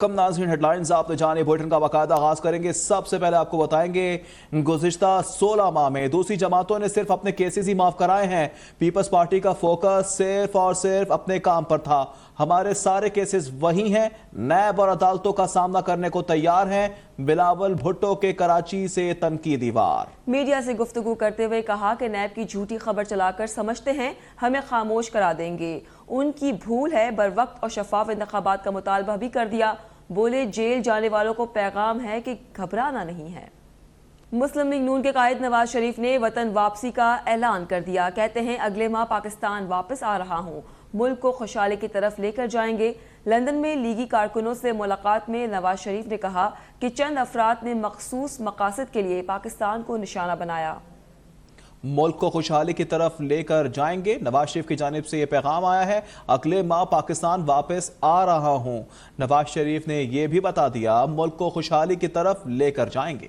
کم ناظرین head lines آپ نے جانے بلیٹن کا باقاعدہ آغاز کریں گے۔ سب سے پہلے آپ کو بتائیں گے گزشتہ 16 ماہ میں دوسری جماعتوں نے صرف اپنے کیسز ہی معاف کرائے ہیں۔ پیپلز پارٹی کا فوکس صرف اور صرف اپنے کام پر تھا۔ ہمارے سارے کیسز وہی ہیں، نیب اور عدالتوں کا سامنا کرنے کو تیار ہیں۔ بلاول بھٹو کے کراچی سے تنقیدی وار۔ میڈیا سے گفتگو کرتے ہوئے کہا کہ نیب کی جھوٹی خبر چلا کر سمجھتے ہیں ہمیں خاموش کرا دیں گے، ان کی بھول ہے۔ بر وقت اور شفاف انتخابات کا مطالبہ بھی کر دیا۔ بولے جیل جانے والوں کو پیغام ہے کہ گھبرانا نہیں ہے۔ مسلم لیگ نون کے قائد نواز شریف نے وطن واپسی کا اعلان کر دیا۔ کہتے ہیں اگلے ماہ پاکستان واپس آ رہا ہوں، ملک کو خوشحالی کی طرف لے کر جائیں گے۔ لندن میں لیگی کارکنوں سے ملاقات میں نواز شریف نے کہا کہ چند افراد نے مخصوص مقاصد کے لیے پاکستان کو نشانہ بنایا۔ ملک کو خوشحالی کی طرف لے کر جائیں گے، نواز شریف کی جانب سے یہ پیغام آیا ہے۔ اگلے ماہ پاکستان واپس آ رہا ہوں، نواز شریف نے یہ بھی بتا دیا ملک کو خوشحالی کی طرف لے کر جائیں گے۔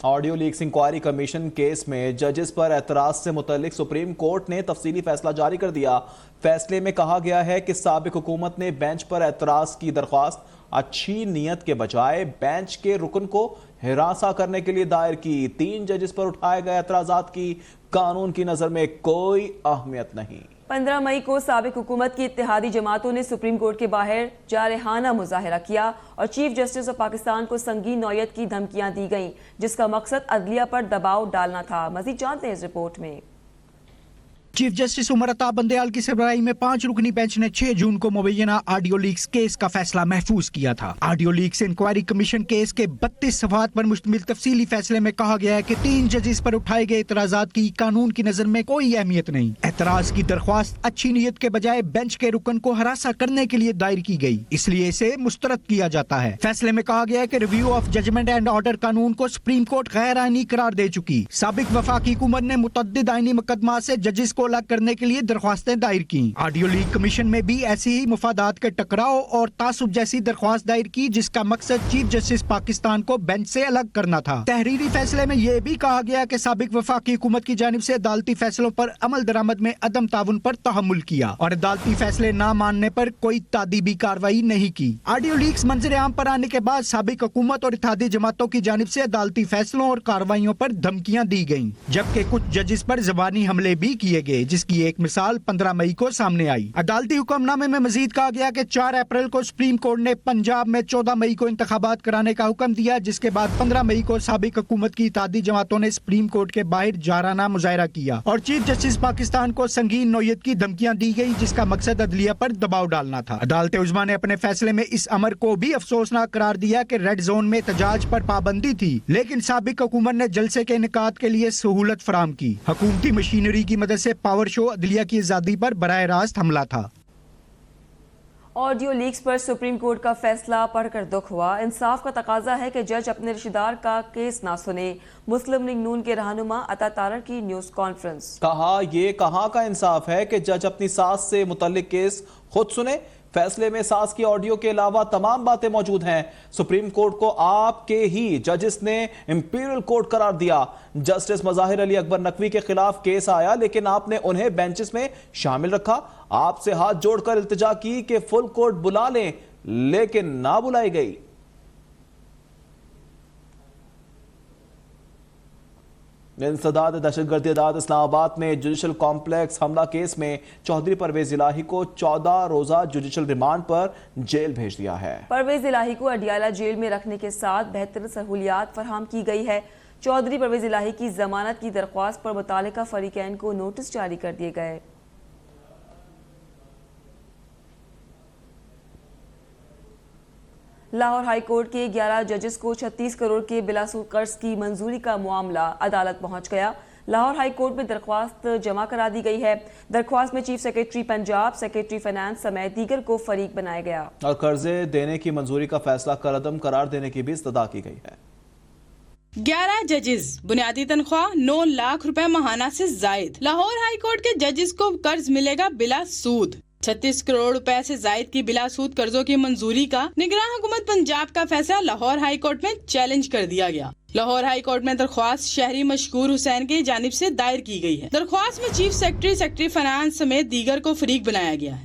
Audio leaks inquiry commission case میں ججز پر اعتراض سے متعلق سپریم کورٹ نے تفصیلی فیصلہ جاری کر دیا۔ فیصلے میں کہا گیا ہے کہ سابق حکومت نے بینچ پر اعتراض کی درخواست اچھی نیت کے بجائے بینچ کے رکن کو ہراساں کرنے کے لیے دائر کی۔ 3 ججز پر اٹھائے گئے اعتراضات کی قانون کی نظر میں کوئی اہمیت نہیں۔ 15 مئی کو سابق حکومت کی اتحادی جماعتوں نے سپریم کورٹ کے باہر جارحانہ مظاہرہ کیا اور چیف جسٹس آف پاکستان کو سنگین نوعیت کی دھمکیاں دی گئیں، جس کا مقصد عدلیہ پر دباؤ ڈالنا تھا۔ مزید جانتے ہیں اس رپورٹ میں۔ چیف جسٹس عمر عطا بندیال کی سربراہی میں 5 رکنی بینچ نے 6 جون کو مبینہ آڈیو لیکس کیس کا فیصلہ محفوظ کیا تھا۔ Audio leaks inquiry commission case کے 32 صفحات پر مشتمل تفصیلی فیصلے میں کہا گیا ہے کہ 3 ججز پر اٹھائے گئے اعتراضات کی قانون کی نظر میں کوئی اہمیت نہیں۔ اعتراض کی درخواست اچھی نیت کے بجائے بینچ کے رکن کو ہراساں کرنے کے لیے دائر کی گئی، اس لیے اسے مسترد کیا جاتا ہے۔ فیصلے میں کہا گیا ہے کہ review of judgement and order قانون کو سپریم کورٹ غیر آئینی قرار دے چکی۔ سابق وفاقی حکومت نے متعدد آئینی مقدمات سے ججز کو الگ کرنے کے لیے درخواستیں دائر کی۔ آڈیو لیگ کمیشن میں بھی ایسی ہی مفادات کے ٹکراؤ اور تعصب جیسی درخواست دائر کی، جس کا مقصد چیف جسٹس پاکستان کو بینچ سے الگ کرنا تھا۔ تحریری فیصلے میں یہ بھی کہا گیا کہ سابق وفاقی حکومت کی جانب سے عدالتی فیصلوں پر عمل درآمد میں عدم تعاون پر تحمل کیا اور عدالتی فیصلے نہ ماننے پر کوئی تادیبی کارروائی نہیں کی۔ آڈیو لیکس منظر عام پر آنے کے بعد سابق حکومت اور اتحادی جماعتوں کی جانب سے عدالتی فیصلوں اور کارروائیوں پر دھمکیاں دی گئیں، جبکہ کچھ ججز پر زبانی حملے بھی کیے گئے، جس کی ایک مثال 15 مئی کو سامنے آئی۔ عدالتی حکم نامے میں مزید کہا گیا کہ 4 اپریل کو سپریم کورٹ نے پنجاب میں 14 مئی کو انتخابات کرانے کا حکم دیا، جس کے بعد 15 مئی کو سابق حکومت کی اتحادی جماعتوں نے سپریم کورٹ کے باہر جارحانہ مظاہرہ کیا اور چیف جسٹس پاکستان کو سنگین نوعیت کی دھمکیاں دی گئی، جس کا مقصد عدلیہ پر دباؤ ڈالنا تھا۔ عدالت عظمیٰ نے اپنے فیصلے میں اس امر کو بھی افسوسناک قرار دیا کہ ریڈ زون میں احتجاج پر پابندی تھی، لیکن سابق حکومت نے جلسے کے انعقاد کے لیے سہولت فراہم کی۔ حکومتی مشینری کی مدد سے پاور شو عدلیہ کی آزادی پر براہ راست حملہ تھا۔ آڈیو لیکس پر سپریم کورٹ کا فیصلہ پڑھ کر دکھ ہوا۔ انصاف کا تقاضا ہے کہ جج اپنے رشتہ دار کا کیس نہ سنے۔ مسلم لیگ نون کے رہنما عطا تارڑ کی نیوز کانفرنس۔ کہا یہ کہاں کا انصاف ہے کہ جج اپنی ساس سے متعلق کیس خود سنے؟ فیصلے میں ساس کی آڈیو کے علاوہ تمام باتیں موجود ہیں۔ سپریم کورٹ کو آپ کے ہی ججز نے امپیریل کورٹ قرار دیا۔ جسٹس مظاہر علی اکبر نقوی کے خلاف کیس آیا، لیکن آپ نے انہیں بینچز میں شامل رکھا۔ آپ سے ہاتھ جوڑ کر التجا کی کہ فل کورٹ بلا لیں، لیکن نہ بلائی گئی۔ انسداد دہشت گردی عدالت اسلام آباد میں جوڈیشل کمپلیکس حملہ کیس میں چودھری پرویز الہی کو 14 روزہ جوڈیشل ریمانڈ پر جیل بھیج دیا ہے۔ پرویز الہی کو اڈیالہ جیل میں رکھنے کے ساتھ بہتر سہولیات فراہم کی گئی ہے۔ چودھری پرویز الہی کی ضمانت کی درخواست پر متعلقہ فریقین کو نوٹس جاری کر دیے گئے۔ لاہور ہائی کورٹ کے 11 ججز کو 36 کروڑ کے بلا سود قرض کی منظوری کا معاملہ عدالت پہنچ گیا۔ لاہور ہائی کورٹ میں درخواست جمع کرا دی گئی ہے۔ درخواست میں chief secretary Punjab, secretary finance سمیت دیگر کو فریق بنایا گیا اور قرضے دینے کی منظوری کا فیصلہ کالعدم قرار دینے کی بھی استدعا کی گئی ہے۔ 11 ججز، بنیادی تنخواہ 9 لاکھ روپے ماہانہ سے زائد۔ لاہور ہائی کورٹ کے ججز کو قرض ملے گا بلا سود۔ 36 کروڑ روپے سے زائد کی بلا سود قرضوں کی منظوری کا نگراں حکومت پنجاب کا فیصلہ لاہور ہائی کورٹ میں چیلنج کر دیا گیا۔ لاہور ہائی کورٹ میں درخواست شہری مشکور حسین کی جانب سے دائر کی گئی ہے۔ درخواست میں چیف سیکریٹری، سیکریٹری فائنانس سمیت دیگر کو فریق بنایا گیا ہے۔